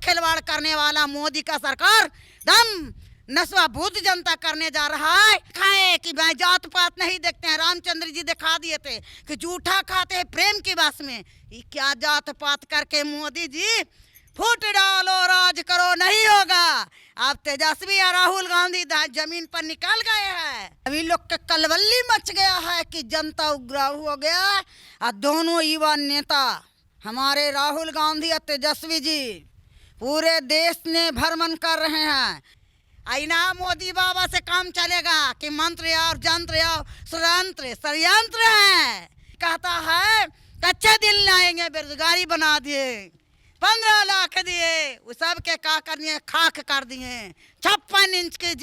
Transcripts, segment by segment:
खिलवाड़ करने वाला मोदी का सरकार दम नस्वा भूत जनता करने जा रहा है। खाए कि भाई जात पात नहीं देखते हैं। रामचंद्र जी दिखा दिए थे कि जूठा खाते हैं प्रेम की बस में। ये क्या जात पात करके मोदी जी फूट डालो राज करो, नहीं होगा। अब तेजस्वी और राहुल गांधी जमीन पर निकल गए हैं। अभी लोग के कलवल्ली मच गया है कि जनता उग्राव हो गया। और दोनों युवा नेता हमारे राहुल गांधी और तेजस्वी जी पूरे देश में भ्रमण कर रहे हैं। आईना मोदी बाबा से काम चलेगा कि मंत्र और जंत्र और षड्यंत्र है। कहता है कच्चे दिल लाएंगे, बेरोजगारी बना दिए, 15 लाख दिए, वो सब के का करने खाक कर दिए। 56 इंच की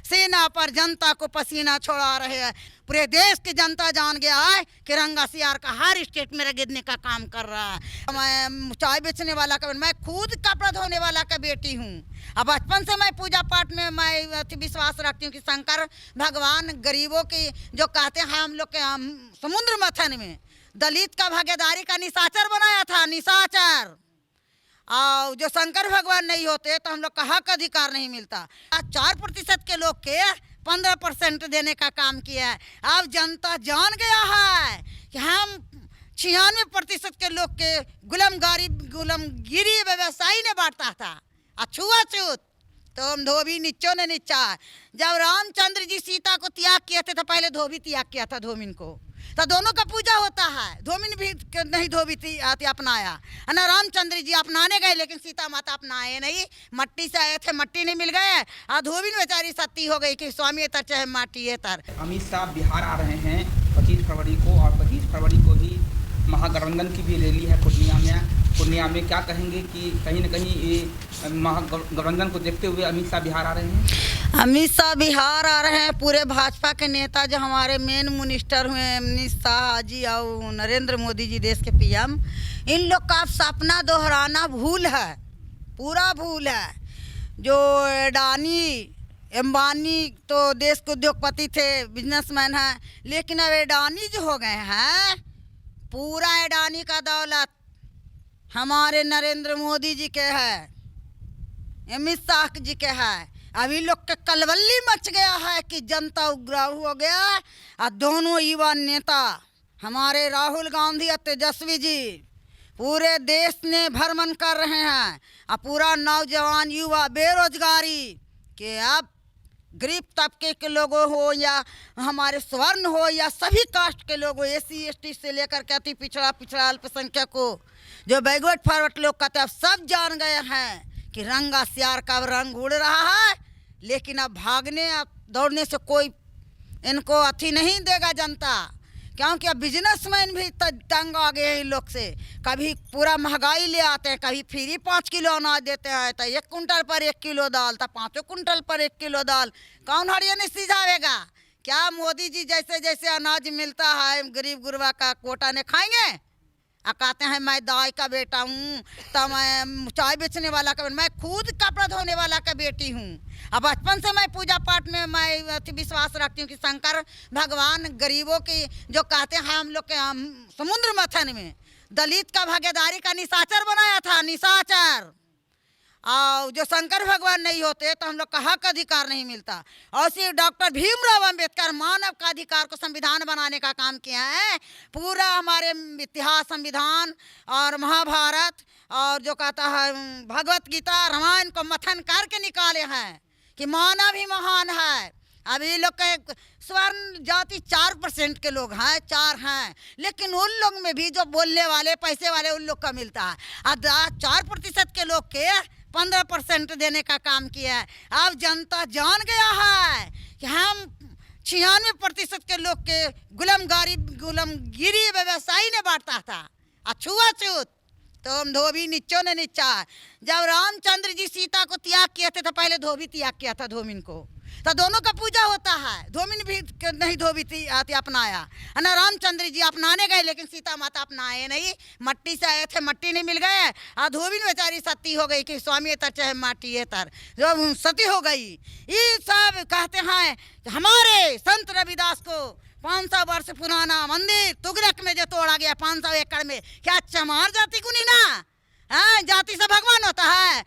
सेना पर जनता को पसीना छोड़ा रहे हैं। पूरे देश की जनता जान गया है कि रंगा सियार का हर स्टेट में गिरने का काम कर रहा है। मैं चाय बेचने वाला का, मैं खुद कपड़ा धोने वाला का बेटी हूँ। अब बचपन से मैं पूजा पाठ में मैं विश्वास रखती हूँ कि शंकर भगवान गरीबों की जो कहते हैं हम लोग के समुद्र मथन में दलित का भागीदारी का निशाचर बनाया था, निशाचर। और जो शंकर भगवान नहीं होते तो हम लोग का हक अधिकार नहीं मिलता। 4% के लोग के 15% देने का काम किया है। अब जनता जान गया है कि हम 96% के लोग के गुलामगिरी व्यवसायी ने बांटा था। अछूत तो हम धोबी नीचों ने नीचा। जब रामचंद्र जी सीता को त्याग किए थे तो पहले धोबी त्याग किया था धोबिन को, तो दोनों का पूजा होता है। धोबिन भी नहीं धोबी थी आती अपनाया है ना। रामचंद्र जी अपनाने गए लेकिन सीता माता अपनाए नहीं। मट्टी से आए थे, मट्टी नहीं मिल गए और धोबिन बेचारी सती हो गई कि स्वामी तर चाहे माटी तर। अमित शाह बिहार आ रहे हैं 25 फरवरी को, और 25 फरवरी को ही महागठबंधन की भी रैली है पूर्णिया में। क्या कहेंगे कि कहीं ना कहीं ये महागठबंधन को देखते हुए अमित शाह बिहार आ रहे हैं? अमित शाह बिहार आ रहे हैं। पूरे भाजपा के नेता जो हमारे मेन मिनिस्टर हुए अमित शाह जी और नरेंद्र मोदी जी देश के पीएम, इन लोग का सपना दोहराना भूल है, पूरा भूल है। जो अडानी अंबानी तो देश के उद्योगपति थे, बिजनेसमैन हैं, लेकिन अब अडानी जो हो गए हैं, पूरा अडानी का दौलत हमारे नरेंद्र मोदी जी के है, अमित शाह जी के है। अभी लोग के कलवल्ली मच गया है कि जनता उग्राव हो गया। और दोनों युवा नेता हमारे राहुल गांधी और तेजस्वी जी पूरे देश में भ्रमण कर रहे हैं। और पूरा नौजवान युवा बेरोजगारी के अब गरीब तबके के लोगों हो या हमारे स्वर्ण हो या सभी कास्ट के लोगों, SC ST से लेकर के अति पिछड़ा अल्पसंख्यक को जो बैकवर्ड फॉरवर्ड लोग कहते हैं, अब सब जान गए हैं कि रंगा सियार का रंग उड़ रहा है। लेकिन अब भागने अब दौड़ने से कोई इनको अथी नहीं देगा जनता, क्योंकि अब बिजनेसमैन भी तंग आ गए हैं इन लोग से। कभी पूरा महंगाई ले आते हैं, कभी फ्री 5 किलो अनाज देते हैं, तो 1 कुंटल पर 1 किलो दाल, तो 5 कुंटल पर 1 किलो दाल। कौन हरियाणा सिझावेगा? क्या मोदी जी जैसे जैसे अनाज मिलता है गरीब गुरबा का कोटा ने खाएंगे? कहते हैं मैं दाई का बेटा हूँ, तो मैं चाय बेचने वाला का, मैं खुद कपड़ा धोने वाला का बेटी हूँ। अब बचपन से मैं पूजा पाठ में मैं विश्वास रखती हूँ कि शंकर भगवान गरीबों की जो कहते हैं हम लोग के समुद्र मथन में दलित का भागीदारी का निशाचर बनाया था, निशाचर। और जो शंकर भगवान नहीं होते तो हम लोग का हक अधिकार नहीं मिलता। और सिर्फ डॉक्टर भीमराव अंबेडकर मानव का अधिकार को संविधान बनाने का काम किया है। पूरा हमारे इतिहास, संविधान और महाभारत और जो कहता है भगवत गीता, रामायण को मथन करके निकाले हैं कि मानव ही महान है। अभी लोग के स्वर्ण जाति 4% के लोग हैं, 4 हैं, लेकिन उन लोग में भी जो बोलने वाले पैसे वाले उन लोग का मिलता है। अब 4% के लोग के 15% देने का काम किया है। अब जनता जान गया है कि हम 96% के लोग के गुलामगिरी व्यवसायी ने बांटा था। अछूत तो हम धोबी नीचों ने नीचा। जब रामचंद्र जी सीता को त्याग किए थे तो पहले धोबी त्याग किया था धोबिन को, तो दोनों का पूजा होता है। धोबिन भी नहीं धोबी थी आती अपनाया है ना। रामचंद्र जी अपनाने गए लेकिन सीता माता अपनाए नहीं। मट्टी से आए थे, मट्टी नहीं मिल गए और धोबिन बेचारी सती हो गई कि स्वामी तर चाहे माटी तर, जो सती हो गई। ये सब कहते हैं हमारे संत रविदास को 500 वर्ष पुराना मंदिर तुगलक में जो तोड़ा गया 500 एकड़ में, क्या चमार जाति को नहीं ना? जाति से भगवान होता है?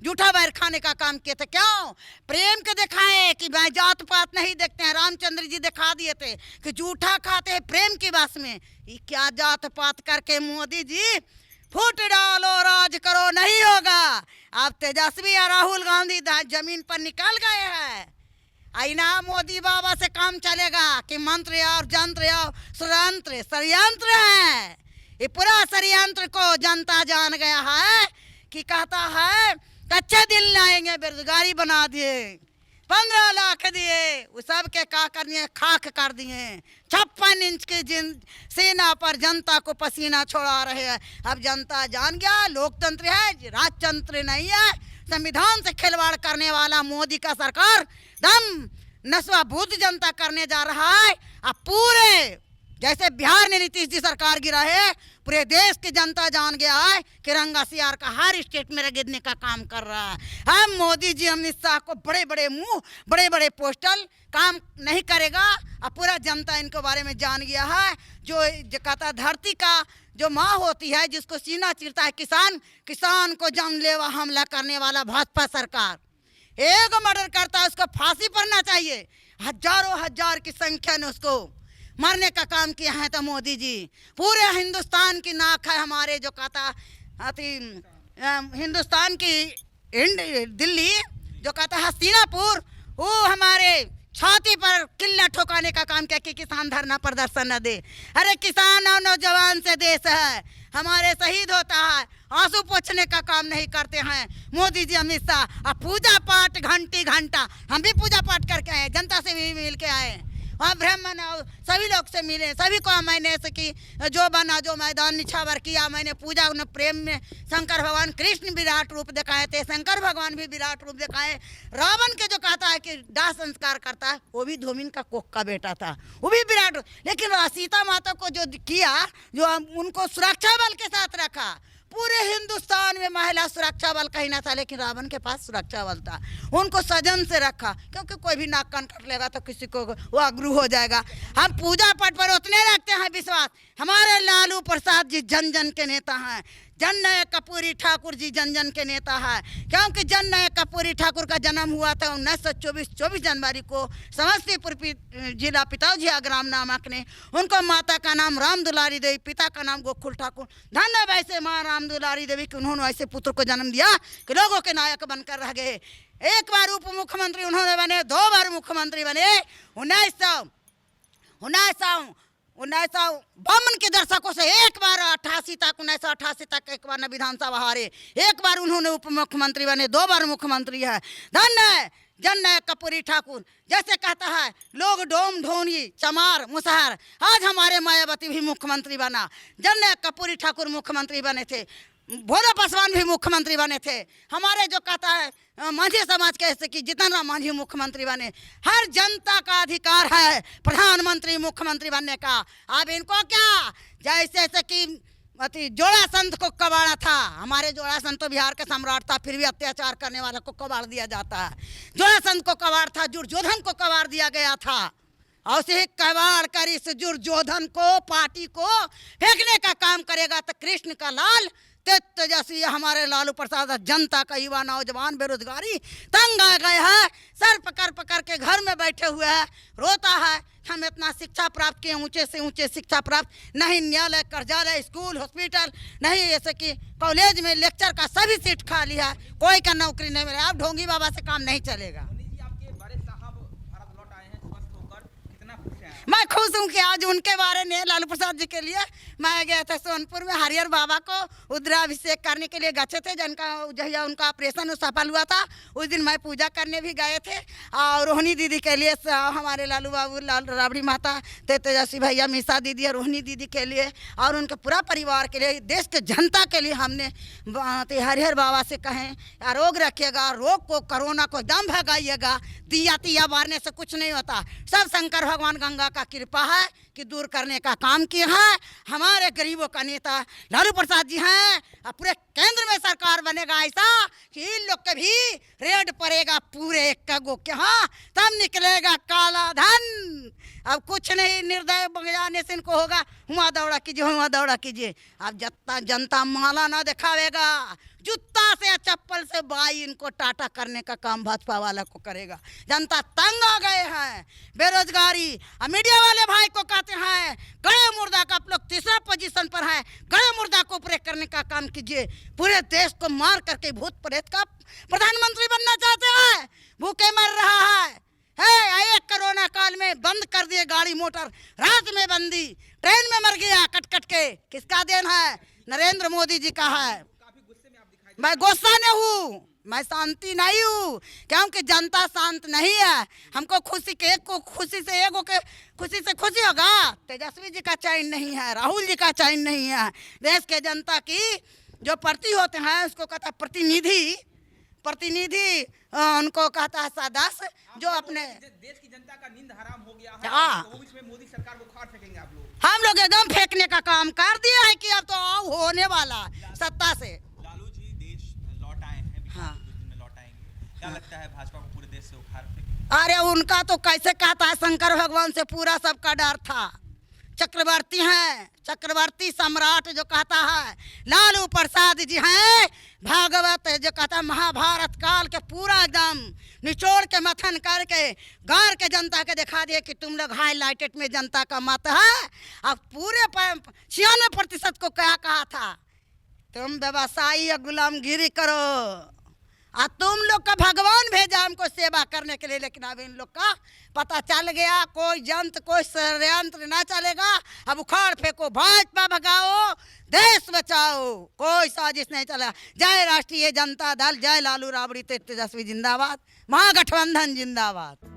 जूठा बैर खाने का काम किए थे। क्यों? प्रेम के दिखाए कि भाई जात पात नहीं देखते हैं। रामचंद्र जी दिखा दिए थे कि जूठा खाते हैं प्रेम की बस में। ये क्या जात पात करके मोदी जी फूट डालो राज करो नहीं होगा। अब तेजस्वी और राहुल गांधी जमीन पर निकल गए हैं। आईना मोदी बाबा से काम चलेगा कि मंत्र और जंत्र और षड्यंत्र है। ये पूरा षड्यंत्र को जनता जान गया है कि कहता है कच्चे दिल लाएंगे, बेरोजगारी बना दिए, 15 लाख दिए, वो सब के का कर दिए, खाक कर दिए। 56 इंच की सेना पर जनता को पसीना छोड़ा रहे हैं। अब जनता जान गया लोकतंत्र है, राजतंत्र नहीं है। संविधान से खिलवाड़ करने वाला मोदी का सरकार दम नस्वाबूद जनता करने जा रहा है। अब पूरे जैसे बिहार ने नीतीश जी सरकार गिरा है, पूरे देश की जनता जान गया है कि रंगा सियार का हर स्टेट में रगड़ने का काम कर रहा है। हम मोदी जी अमित शाह को बड़े बड़े मुंह, बड़े बड़े पोस्टल काम नहीं करेगा। अब पूरा जनता इनके बारे में जान गया है। जो कहता धरती का जो माँ होती है, जिसको सीना चीरता है किसान, किसान को जानलेवा हमला करने वाला भाजपा सरकार एक मर्डर करता है, उसको फांसी पड़ना चाहिए। हजारों हजार की संख्या ने उसको मरने का काम किया है। तो मोदी जी पूरे हिंदुस्तान की नाक है हमारे, जो कहता हिंदुस्तान की दिल्ली जो कहता है हस्तिनापुर, वो हमारे छाती पर किल्ला ठोकाने का काम किया कि किसान धरना प्रदर्शन न दे। अरे किसान और नौजवान से देश है, हमारे शहीद होता है, आंसू पोंछने का काम नहीं करते हैं मोदी जी अमित शाह। अब पूजा पाठ घंटा हम भी पूजा पाठ करके आए, जनता से भी मिल के आए और ब्राह्मण सभी लोग से मिले, सभी को मैंने की जो बना, जो मैदान निछावर किया, मैंने पूजा उन्हें प्रेम में शंकर भगवान कृष्ण विराट रूप दिखाए थे, शंकर भगवान भी विराट रूप दिखाए। रावण के जो कहता है कि दाह संस्कार करता है, वो भी धूमिन का कोक का बेटा था, वो भी विराट। लेकिन सीता माता को जो किया, जो उनको सुरक्षा बल के साथ रखा, पूरे हिंदुस्तान में महिला सुरक्षा बल कहीं ना था, लेकिन रावण के पास सुरक्षा बल था। उनको सजन से रखा, क्योंकि कोई भी नाक कान कट लेगा तो किसी को वो अग्रू हो जाएगा। हम पूजा पाठ पर उतने रखते हैं विश्वास। हमारे लालू प्रसाद जी जन जन के नेता हैं, जननायक कर्पूरी ठाकुर जी जन जन के नेता है। क्योंकि जननायक कर्पूरी ठाकुर का जन्म हुआ था 1924 जनवरी को समस्तीपुर जिला पिताजिया ग्राम नामक ने। उनको माता का नाम राम दुलारी देवी, पिता का नाम गोकुल ठाकुर। धन्य वैसे माँ राम दुलारी देवी कि उन्होंने ऐसे पुत्र को जन्म दिया कि लोगों के नायक बनकर रह गए। एक बार उप मुख्यमंत्री उन्होंने बने, 2 बार मुख्यमंत्री बने। 1952 के दशकों से एक बार 1988 तक एक बार न विधानसभा हारे, एक बार उन्होंने उप मुख्यमंत्री बने, 2 बार मुख्यमंत्री है। धन्य जननायक कर्पूरी ठाकुर। जैसे कहता है लोग डोम ढोनी चमार मुसहर, आज हमारे मायावती भी मुख्यमंत्री बना। जननायक कर्पूरी ठाकुर मुख्यमंत्री बने थे, भोला पासवान भी मुख्यमंत्री बने थे। हमारे जो कहता है मांझी समाज के ऐसे कि जितन राम मांझी मुख्यमंत्री बने। हर जनता का अधिकार है प्रधानमंत्री मुख्यमंत्री बनने का। अब इनको क्या, जैसे कि जोड़ा संत को कबाड़ा था, हमारे जोड़ा संत तो बिहार का सम्राट था, फिर भी अत्याचार करने वाला को कबाड़ दिया जाता है। जोड़ा संत को कबाड़ था, दुर्योधन को कबाड़ दिया गया था। और उसे कबाड़ कर इस दुर्योधन को, पार्टी को फेंकने का काम करेगा तो कृष्ण का लाल तेजस्वी हमारे लालू प्रसाद, जनता का युवा नौजवान बेरोजगारी तंग आ गए हैं, सर पकड़ के घर में बैठे हुए है, रोता है। हम इतना शिक्षा प्राप्त किए, ऊंचे से ऊंचे शिक्षा प्राप्त, नहीं न्यायालय, कार्यालय, स्कूल, हॉस्पिटल, नहीं जैसे कि कॉलेज में लेक्चर का सभी सीट खाली है, कोई का नौकरी नहीं मिला। अब ढोंगी बाबा से काम नहीं चलेगा। मैं खुश हूँ कि आज उनके बारे में लालू प्रसाद जी के लिए मैं गया था सोनपुर में, हरिहर बाबा को रुद्राभिषेक करने के लिए गए थे। जिनका जहिया उनका ऑपरेशन सफल हुआ था, उस दिन मैं पूजा करने भी गए थे। और रोहिणी दीदी के लिए, हमारे लालू बाबू, राबड़ी माता, तेजस्वी भैया, मीसा दीदी और रोहिणी दीदी के लिए और उनके पूरा परिवार के लिए, देश के जनता के लिए हमने हरिहर बाबा से कहें आरोग्य रखिएगा, रोग को, कोरोना को दम भगाइएगा। दिया मारने से कुछ नहीं होता, सब शंकर भगवान गंगा का कृपा है कि दूर करने का काम किया है। हमारे गरीबों का नेता लालू प्रसाद जी हैं। अब पूरे केंद्र में सरकार बनेगा ऐसा कि इन लोग के भी रेड पड़ेगा पूरे एक कगो के, हाँ तब निकलेगा काला धन। अब कुछ नहीं, निर्दय बजाने से इनको होगा हुआ दौड़ा कीजिए, हुआ दौड़ा कीजिए। अब जनता माला ना दिखावेगा, जूता से या चप्पल से बाई इनको टाटा करने का काम भाजपा वाला को करेगा। जनता तंग आ गए हैं, बेरोजगारी। मीडिया वाले भाई को कहते हैं गड़े मुर्दा का आप लोग तीसरा पोजीशन पर है, गड़े मुर्दा को ब्रेक करने का काम कीजिए। पूरे देश को मार करके भूत प्रेत का प्रधानमंत्री बनना चाहते हैं, भूखे मर रहा है। एक कोरोना काल में बंद कर दिए गाड़ी मोटर, रात में बंदी, ट्रेन में मर गया कट कट के। किसका देन है? नरेंद्र मोदी जी का है। मैं गुस्सा नहीं हूँ, मैं शांति नहीं हूँ, क्योंकि जनता शांत नहीं है। हमको खुशी के एक को खुशी से एगो के खुशी से खुशी होगा। तेजस्वी जी का चैन नहीं है, राहुल जी का चैन नहीं है। देश के जनता की जो प्रति होते हैं उसको कहता है प्रतिनिधि, प्रतिनिधि उनको कहता है सदस्य, जो अपने देश की जनता का नींद हराम हो गया है। हाँ। तो इसमें मोदी सरकार को खाड़ फेंकेंगे आप लोग? हम लोग एकदम फेंकने का काम कर दिया है कि अब तो आओ होने वाला सत्ता से। लालू जी देश लौट आए हैं, बिहार हाँ। कुछ दिन में लौट आएंगे। क्या लगता है भाजपा को पूरे देश से उखाड़ फेंकेंगे? अरे उनका तो कैसे कहता है, शंकर भगवान से पूरा सबका डर था। चक्रवर्ती हैं, चक्रवर्ती सम्राट जो कहता है लालू प्रसाद जी हैं। भागवत जो कहता है महाभारत काल के पूरा एकदम निचोड़ के मथन करके गार के जनता के दिखा दिए कि तुम लोग हाईलाइटेड में जनता का मत है। अब पूरे 96% को क्या कहा था, तुम व्यवसायी या गुलामगिरी करो। और तुम लोग का भगवान भेजा हमको सेवा करने के लिए, लेकिन अब इन लोग का पता चल गया, कोई जंत्र कोई षड्यंत्र ना चलेगा। अब उखाड़ फेंको, भाजपा भगाओ, देश बचाओ, कोई साजिश नहीं चलेगा। जय राष्ट्रीय जनता दल, जय लालू राबड़ी तेजस्वी जिंदाबाद, महागठबंधन जिंदाबाद।